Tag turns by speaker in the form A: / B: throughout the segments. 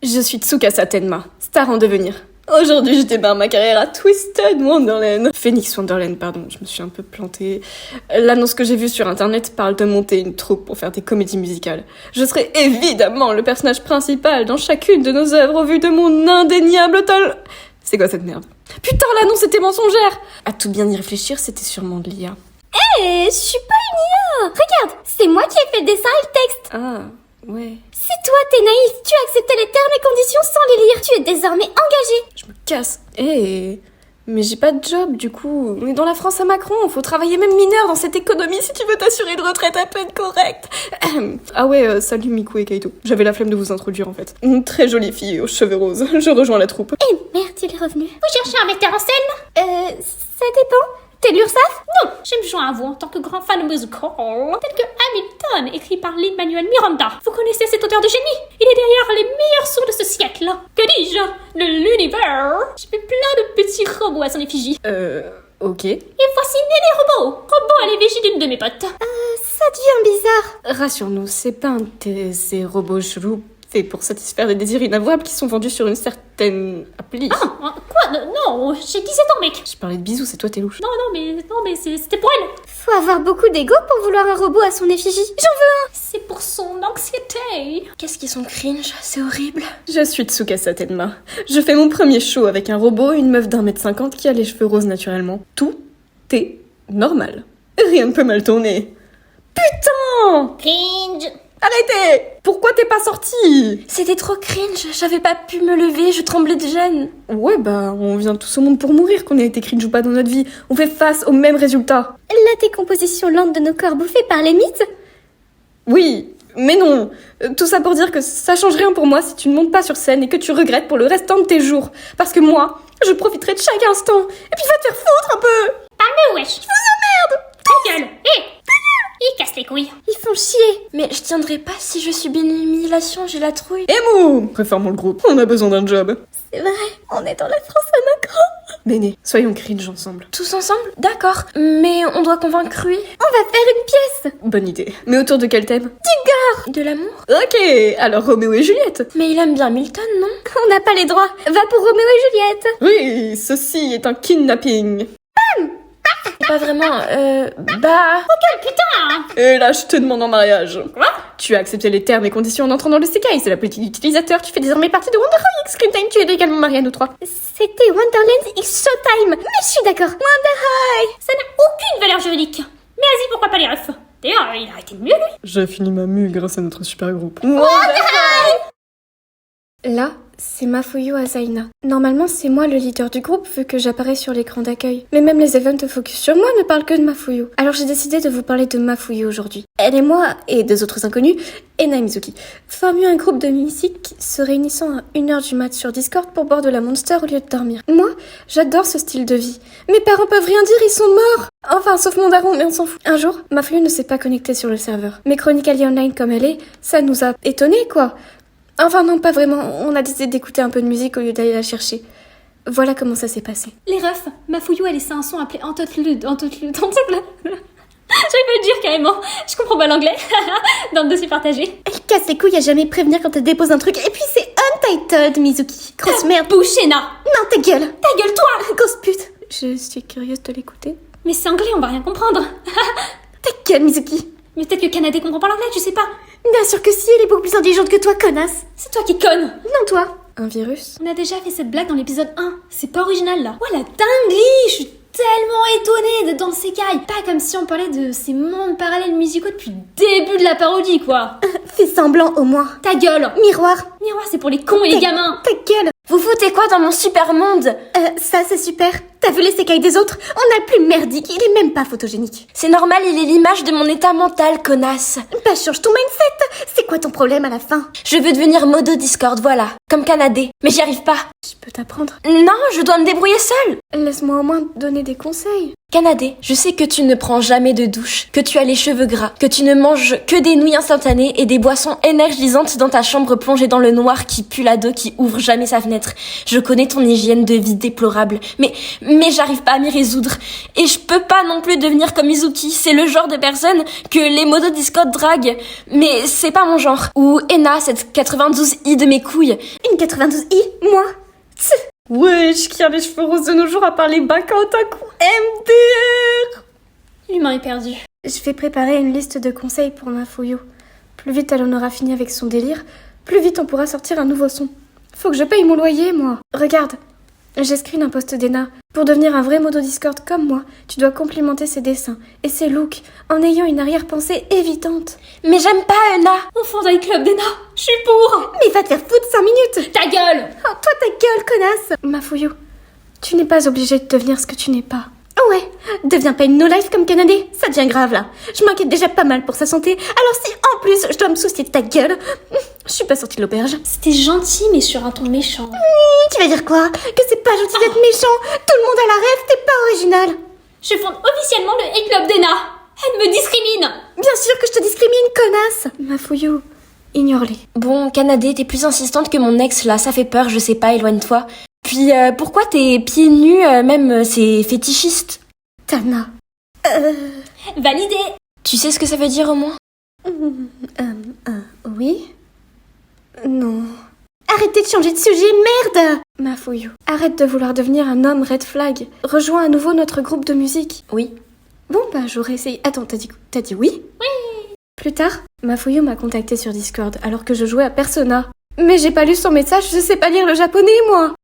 A: Je suis Tsukasa Tenma, star en devenir. Aujourd'hui, je démarre ma carrière à Twisted Wonderland. Phoenix Wonderland, pardon, je me suis un peu plantée. L'annonce que j'ai vue sur internet parle de monter une troupe pour faire des comédies musicales. Je serai évidemment le personnage principal dans chacune de nos œuvres au vu de mon indéniable talent. C'est quoi cette merde? Putain, l'annonce était mensongère! À tout bien y réfléchir, c'était sûrement de l'IA.
B: Je suis pas une IA. Regarde, c'est moi qui ai fait le dessin et le texte.
A: Ah, ouais.
B: C'est toi, t'es naïf, tu as accepté les termes et conditions sans les lire. Tu es désormais engagé.
A: Je me casse. Mais j'ai pas de job, du coup. On est dans la France à Macron, faut travailler même mineur dans cette économie si tu veux t'assurer une retraite à peine correcte. Ah ouais, salut Miku et Kaito. J'avais la flemme de vous introduire en fait. Une très jolie fille aux cheveux roses. Je rejoins la troupe.
B: Merde, il est revenu. Vous cherchez un metteur en scène Ça dépend. T'es l'URSSAF?
C: Non, je me joins à vous en tant que grand fan musical, tel que Hamilton, écrit par Lin-Manuel Miranda. Vous connaissez cet auteur de génie? Il est derrière les meilleurs sons de ce siècle. Que dis-je? De l'univers. J'ai fait plein de petits robots à son effigie.
A: Ok.
C: Et voici né les robots. Robots à l'effigie d'une de mes potes.
B: Ça devient bizarre.
A: Rassure-nous, c'est pas un de ces robots chelous faits pour satisfaire des désirs inavouables qui sont vendus sur une certaine appli.
C: Ah, quoi? Non, j'ai 17 ans, mec.
A: Je parlais de bisous, c'est toi t'es louche.
C: Non, mais c'était pour elle.
B: Faut avoir beaucoup d'ego pour vouloir un robot à son effigie. J'en veux un.
C: C'est pour son anxiété.
A: Qu'est-ce qu'ils sont cringe, c'est horrible. Je suis Tsukasa Tenma. Je fais mon premier show avec un robot et une meuf d'1m50 qui a les cheveux roses naturellement. Tout est normal. Rien ne peut mal tourner. Putain!
C: Cringe.
A: Arrêtez! Pourquoi t'es pas sortie?
D: C'était trop cringe, j'avais pas pu me lever, je tremblais de gêne.
A: Ouais bah, on vient tous au monde pour mourir, qu'on ait été cringe ou pas dans notre vie. On fait face aux mêmes résultats.
B: La décomposition lente de nos corps bouffés par les mythes.
A: Oui, mais non. Tout ça pour dire que ça change rien pour moi si tu ne montes pas sur scène et que tu regrettes pour le restant de tes jours. Parce que moi, je profiterai de chaque instant. Et puis va te faire foutre un peu.
C: Parle-moi, wesh.
A: Je vous emmerde.
C: Ta gueule. Il casse les couilles.
B: Ils font chier.
D: Mais je tiendrai pas si je subis une humiliation, j'ai la trouille.
A: Emo! Réformons le groupe, on a besoin d'un job.
B: C'est vrai, on est dans la France à Macron.
A: Néné, soyons cringe ensemble.
D: Tous ensemble? D'accord, mais on doit convaincre lui.
B: On va faire une pièce.
A: Bonne idée. Mais autour de quel thème?
D: De l'amour?
A: Ok, alors Roméo et Juliette.
D: Mais il aime bien Milton, non?
B: On n'a pas les droits. Va pour Roméo et Juliette.
A: Oui, ceci est un kidnapping.
D: Pas vraiment,
A: Et là, je te demande en mariage. Quoi? Tu as accepté les termes et conditions en entrant dans le Sekai, c'est la politique d'utilisateur. Tu fais désormais partie de Wonderland X Screen Time. Tu es également marié à nous trois.
B: C'était Wonderland X Showtime. Mais je suis d'accord. Wonder High.
C: Ça n'a aucune valeur juridique. Mais vas-y, pourquoi pas les refs? D'ailleurs, il a arrêté de mieux, lui.
A: J'ai fini ma mue grâce à notre super groupe.
D: Là, c'est Mafuyu Asaina. Normalement, c'est moi le leader du groupe vu que j'apparais sur l'écran d'accueil. Mais même les events focus sur moi ne parlent que de Mafuyu. Alors j'ai décidé de vous parler de Mafuyu aujourd'hui. Elle et moi, et deux autres inconnus, Ena et Mizuki, formions un groupe de musique se réunissant à 1h du mat sur Discord pour boire de la Monster au lieu de dormir. Moi, j'adore ce style de vie. Mes parents peuvent rien dire, ils sont morts. Enfin, sauf mon daron, mais on s'en fout. Un jour, Mafuyu ne s'est pas connectée sur le serveur. Mais Chronically Online comme elle est, ça nous a étonnés, quoi. Enfin non, pas vraiment, on a décidé d'écouter un peu de musique au lieu d'aller la chercher. Voilà comment ça s'est passé.
C: Les refs, Mafuyu a laissé un son appelé Antotlude. J'arrive pas à le dire carrément. Je comprends pas l'anglais. Dans le dossier partagé.
B: Elle casse les couilles à jamais prévenir quand elle dépose un truc. Et puis c'est Untitled, Mizuki. Grosse merde.
C: Bouche, Ena.
B: Non, ta gueule.
C: Ta gueule, toi.
B: Grosse pute.
D: Je suis curieuse de l'écouter.
C: Mais c'est anglais, on va rien comprendre.
B: Ta gueule, Mizuki.
C: Mais peut-être que Kanade comprend pas l'anglais, tu sais pas.
B: Bien sûr que si, elle est beaucoup plus intelligente que toi, connasse.
C: C'est toi qui conne.
B: Non, toi.
D: Un virus?
C: On a déjà fait cette blague dans l'épisode 1. C'est pas original, là. Oh, la dinguerie. Je suis tellement étonnée d'être dans le Sekai. Pas comme si on parlait de ces mondes parallèles musicaux depuis le début de la parodie, quoi.
B: Fais semblant, au moins.
C: Ta gueule.
B: Miroir.
C: Miroir, c'est pour les cons et les gamins.
B: Ta gueule.
D: Vous foutez quoi dans mon super monde?
B: Ça, c'est super. T'as vu les sécailles des autres? On a le plus merdique, il est même pas photogénique.
D: C'est normal, il est l'image de mon état mental, connasse.
B: Bah, change ton mindset. C'est quoi ton problème à la fin?
D: Je veux devenir modo Discord, voilà. Comme Kanade. Mais j'y arrive pas.
A: Je peux t'apprendre?
D: Non, je dois me débrouiller seule.
A: Laisse-moi au moins donner des conseils.
D: Kanade, je sais que tu ne prends jamais de douche, que tu as les cheveux gras, que tu ne manges que des nouilles instantanées et des boissons énergisantes dans ta chambre plongée dans le noir qui pue l'ado qui ouvre jamais sa fenêtre. Je connais ton hygiène de vie déplorable, mais j'arrive pas à m'y résoudre. Et je peux pas non plus devenir comme Mizuki, c'est le genre de personne que les modos Discord draguent, mais c'est pas mon genre. Ou Ena, cette 92i de mes couilles. une 92i, moi.
A: Wesh, qui a les cheveux roses de nos jours à part les baka otaku MDR.
C: L'humain est perdu.
D: Je vais préparer une liste de conseils pour Mafuyu. Plus vite elle en aura fini avec son délire, plus vite on pourra sortir un nouveau son. Faut que je paye mon loyer, moi. Regarde, j'ai screen un post d'Ena. Pour devenir un vrai modo Discord comme moi, tu dois complimenter ses dessins et ses looks en ayant une arrière-pensée évidente.
B: Mais j'aime pas Ena.
C: On fonde un club d'Ena. Je suis pour.
D: Mais va te faire foutre 5 minutes.
C: Ta gueule.
D: Oh, toi ta gueule, connasse. Mafuyu, tu n'es pas obligée de devenir ce que tu n'es pas. Oh ouais, deviens pas une no-life comme Kanade, ça devient grave là. Je m'inquiète déjà pas mal pour sa santé, alors si en plus je dois me soucier de ta gueule, je suis pas sortie de l'auberge.
C: C'était gentil, mais sur un ton méchant.
D: Tu vas dire quoi? Que c'est pas gentil d'être méchant? Tout le monde a la rêve, t'es pas original.
C: Je fonde officiellement le hate club d'Ena. Elle me discrimine.
D: Bien sûr que je te discrimine, connasse. Mafuyu, ignore-les.
B: Bon, Kanade, t'es plus insistante que mon ex là, ça fait peur, je sais pas, éloigne-toi. Puis pourquoi tes pieds nus, même c'est fétichiste?
D: Tana.
C: Validé.
B: Tu sais ce que ça veut dire au moins?
D: Oui? Non. Arrêtez de changer de sujet, merde! Mafuyu, arrête de vouloir devenir un homme red flag. Rejoins à nouveau notre groupe de musique.
B: Oui.
D: Bon, bah j'aurais essayé... Attends, t'as dit oui? Oui! Plus tard, Mafuyu m'a contacté sur Discord alors que je jouais à Persona. Mais j'ai pas lu son message, je sais pas lire le japonais, moi!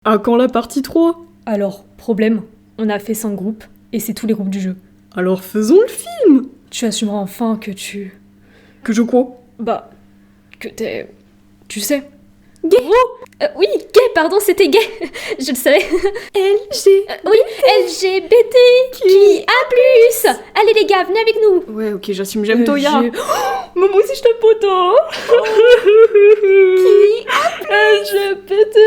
A: À quand la partie 3?
E: Alors, problème, on a fait 5 groupes, et c'est tous les groupes du jeu.
A: Alors faisons le film.
E: Tu assumeras enfin que tu...
A: Que je crois.
E: Bah, que t'es... Tu sais.
D: Gay.
C: Oui, gay, pardon, c'était gay. Je le savais. Oui, LGBTQIA+. Allez les gars, venez avec nous.
A: Ouais, ok, j'assume, j'aime Toya.
E: j'ai-
A: Mais moi aussi je t'aime poto. LGBT.